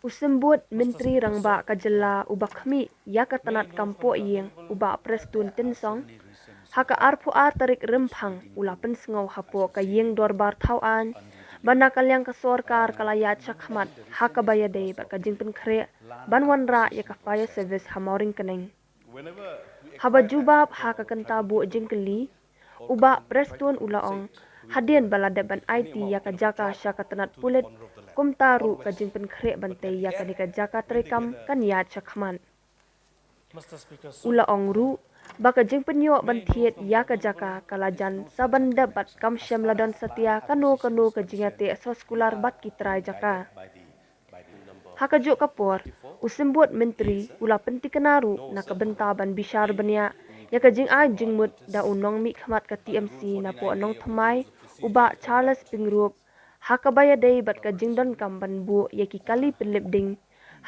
Usembut Menteri Rangba Kajela ubak kami ya katanat kampo yang ubak prestun tensong haka arpu ar tarik rempang ulapan sengau hapo kayeng dorbar tauan banakal yang ke Sorkar kalayat syakmat haka bayade bakajing Pynkhreh ban wanrah ya kafaya service ha Mawryngkneng haba jubab haka kentabu jengkeli ubak prestun ulaong hadian balade ban IT ya kajaka syakatanat pulit kumtaru kajing Pynkhreh bante ya kanika jaka terekam kan ya syakman ulaong ru baka jing penyo bantiet ya kajaka kalajan saban dapat kam syam ladon setia kanu kajingate soskular bat kitrai jaka hakajuk kapor usembut menteri ula penti kenaru na kebentaban bishar bania ya kajing jing mut da unong mi khmat ka TMC na po anong thamai uba Charles Pynkhreh hakabaya day bat kajing don kamban bu ya ki kali pelip ding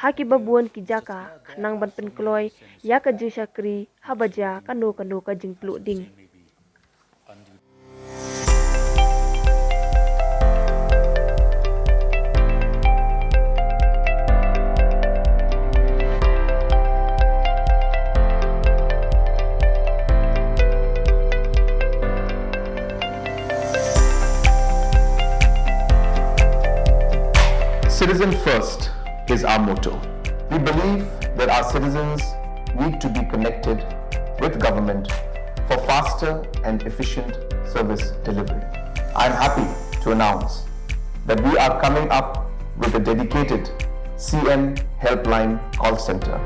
haki babuan ki jaka kanang ban penkloy ya kajing syakri habaja kanu kajing peluk ding. Citizen first is our motto. We believe that our citizens need to be connected with government for faster and efficient service delivery. I am happy to announce that we are coming up with a dedicated CM helpline call center.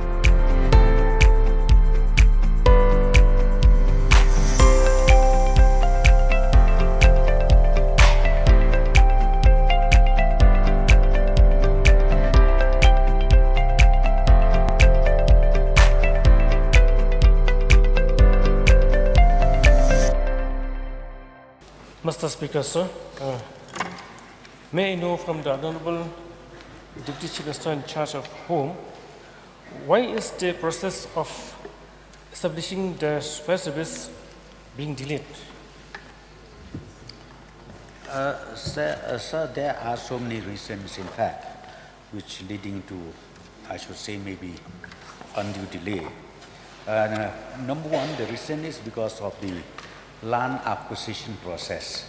Mr. Speaker, sir, may I know from the Honorable Deputy Chief Minister in charge of Home, why is the process of establishing the fire service being delayed? Sir, there are so many reasons, in fact, which leading to, I should say, maybe undue delay. Number one, the reason is because of the land acquisition process.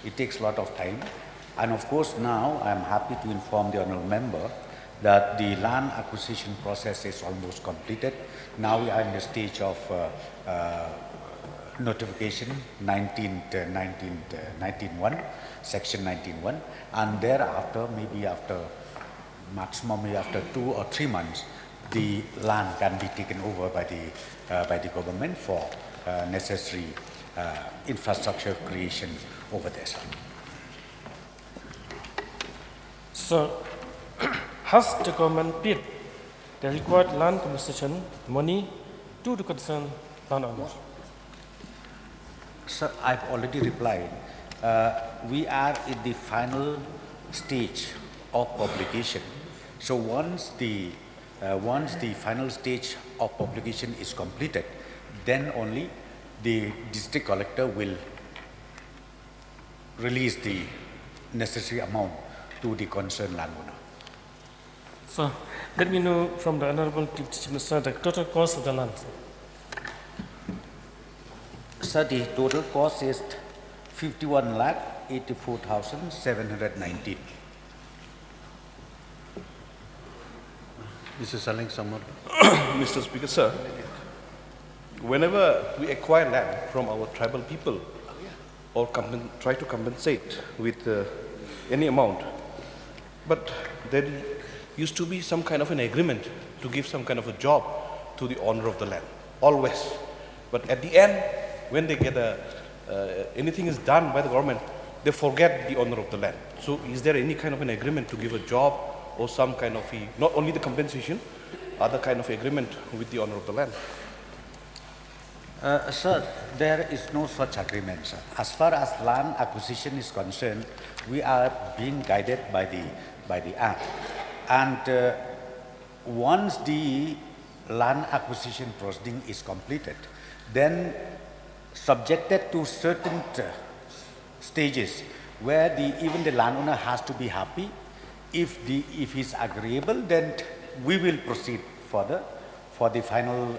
It takes a lot of time, and of course now I am happy to inform the honourable member that the land acquisition process is almost completed. Now we are in the stage of notification 19.1, section 19.1, and thereafter, maybe after maximum after 2 or 3 months, the land can be taken over by the government for necessary infrastructure creation over there. So, has the government paid the required land compensation money to the concerned landowners? Sir, I've already replied. We are in the final stage of publication. So once the final stage of publication is completed, then only the district collector will release the necessary amount to the concerned landowner. So, let me know from the Honorable Deputy Chief Minister the total cost of the land. Sir, the total cost is 51,84,719. This is selling somewhere. Mr. Speaker, sir, whenever we acquire land from our tribal people or try to compensate with any amount, but there used to be some kind of an agreement to give some kind of a job to the owner of the land, always. But at the end, when they get anything is done by the government, they forget the owner of the land. So is there any kind of an agreement to give a job or some kind of not only the compensation, other kind of agreement with the owner of the land? Sir, there is no such agreement, sir. As far as land acquisition is concerned, we are being guided by the Act. And once the land acquisition proceeding is completed, then subjected to certain stages where even the landowner has to be happy If he's agreeable, then we will proceed further for the final,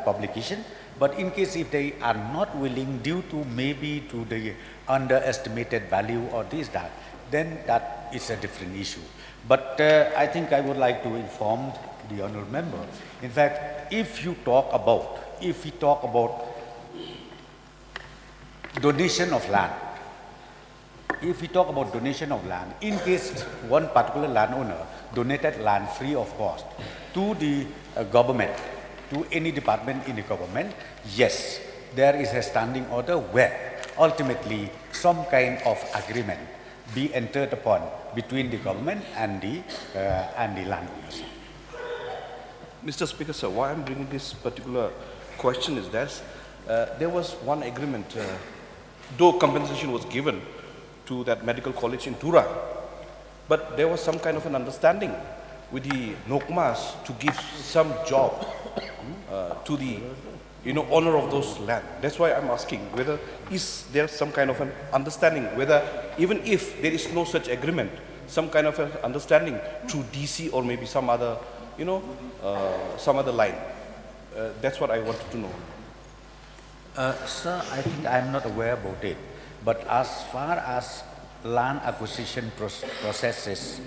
publication. But in case if they are not willing due to maybe to the underestimated value or this, that, then that is a different issue. But I think I would like to inform the honourable member. In fact, if we talk about donation of land, in case one particular landowner donated land free of cost to the government, to any department in the government, yes, there is a standing order where ultimately some kind of agreement be entered upon between the government and the landowners. Mr. Speaker, sir, why I'm bringing this particular question is that there was one agreement, though compensation was given to that medical college in Tura, but there was some kind of an understanding with the Nokmas to give some job to the owner of those land. That's why I'm asking whether is there some kind of an understanding, whether even if there is no such agreement, some kind of an understanding through DC or maybe some other, some other line. That's what I wanted to know. Sir, I think I'm not aware about it. But as far as land acquisition process is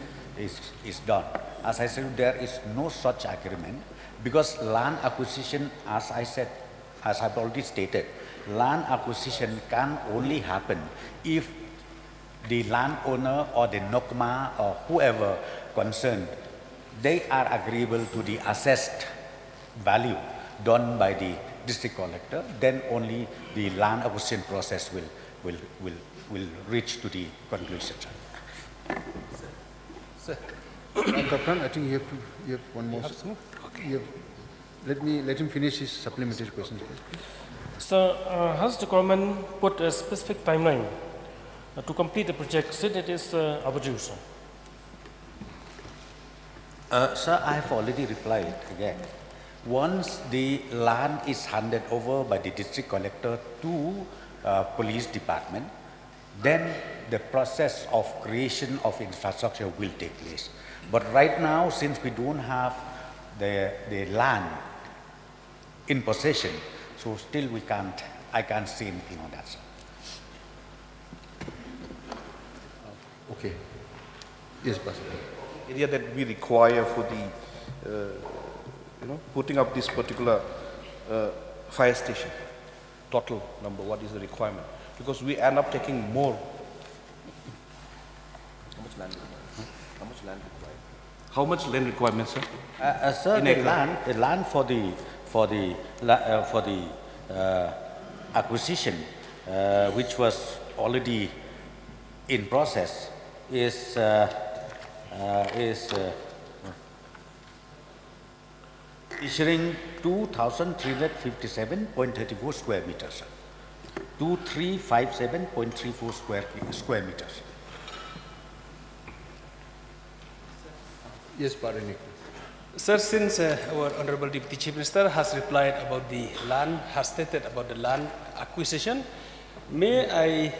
done, as I said, there is no such agreement because land acquisition, as I've already stated, land acquisition can only happen if the landowner or the Nokma or whoever concerned, they are agreeable to the assessed value done by the district collector, then only the land acquisition process will reach to the conclusion. Sir. Kaplan, I think you have one more. Okay. Let him finish his supplementary questions, please. So, has the government put a specific timeline to complete the project since it is overdue, sir? Sir, I have already replied again. Once the land is handed over by the district collector to police department, then the process of creation of infrastructure will take place. But right now, since we don't have the land in possession, so still I can't say anything on that, sir. Okay. Yes, Pastor. Area that we require for the, putting up this particular fire station, total number, what is the requirement? Because we end up taking more. How much land required? How much land required? How much land requirement, sir? Sir, the land for the acquisition, which was already in process, is issuing 2,357.34 square meters. 2,357.34 square meters. Yes, pardon me. Sir, since our Honorable Deputy Chief Minister has replied about the land, has stated about the land acquisition, may I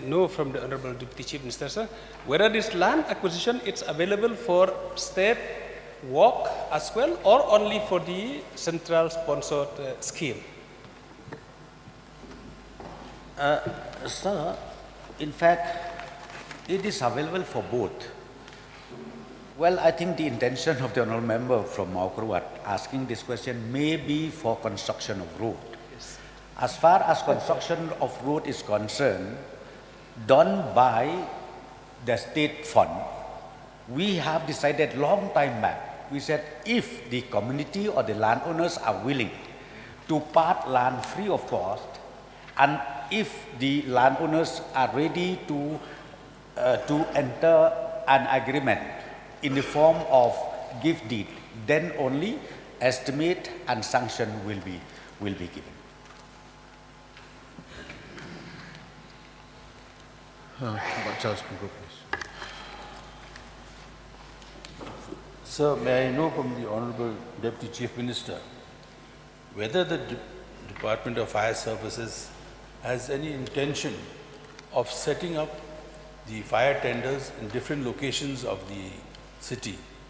know from the Honorable Deputy Chief Minister, sir, whether this land acquisition is available for state work as well or only for the central sponsored scheme? Sir, in fact, it is available for both. Well, I think the intention of the honourable member from Mawryngkneng asking this question may be for construction of road. Yes. As far as construction of road is concerned, done by the state fund, we have decided long time back. We said if the community or the landowners are willing to part land free of cost, and if the landowners are ready to enter an agreement in the form of gift deed, then only estimate and sanction will be given. Charles Pynkhreh, please. Sir, may I know from the Honorable Deputy Chief Minister whether the Department of Fire Services has any intention of setting up the fire tenders in different locations of the city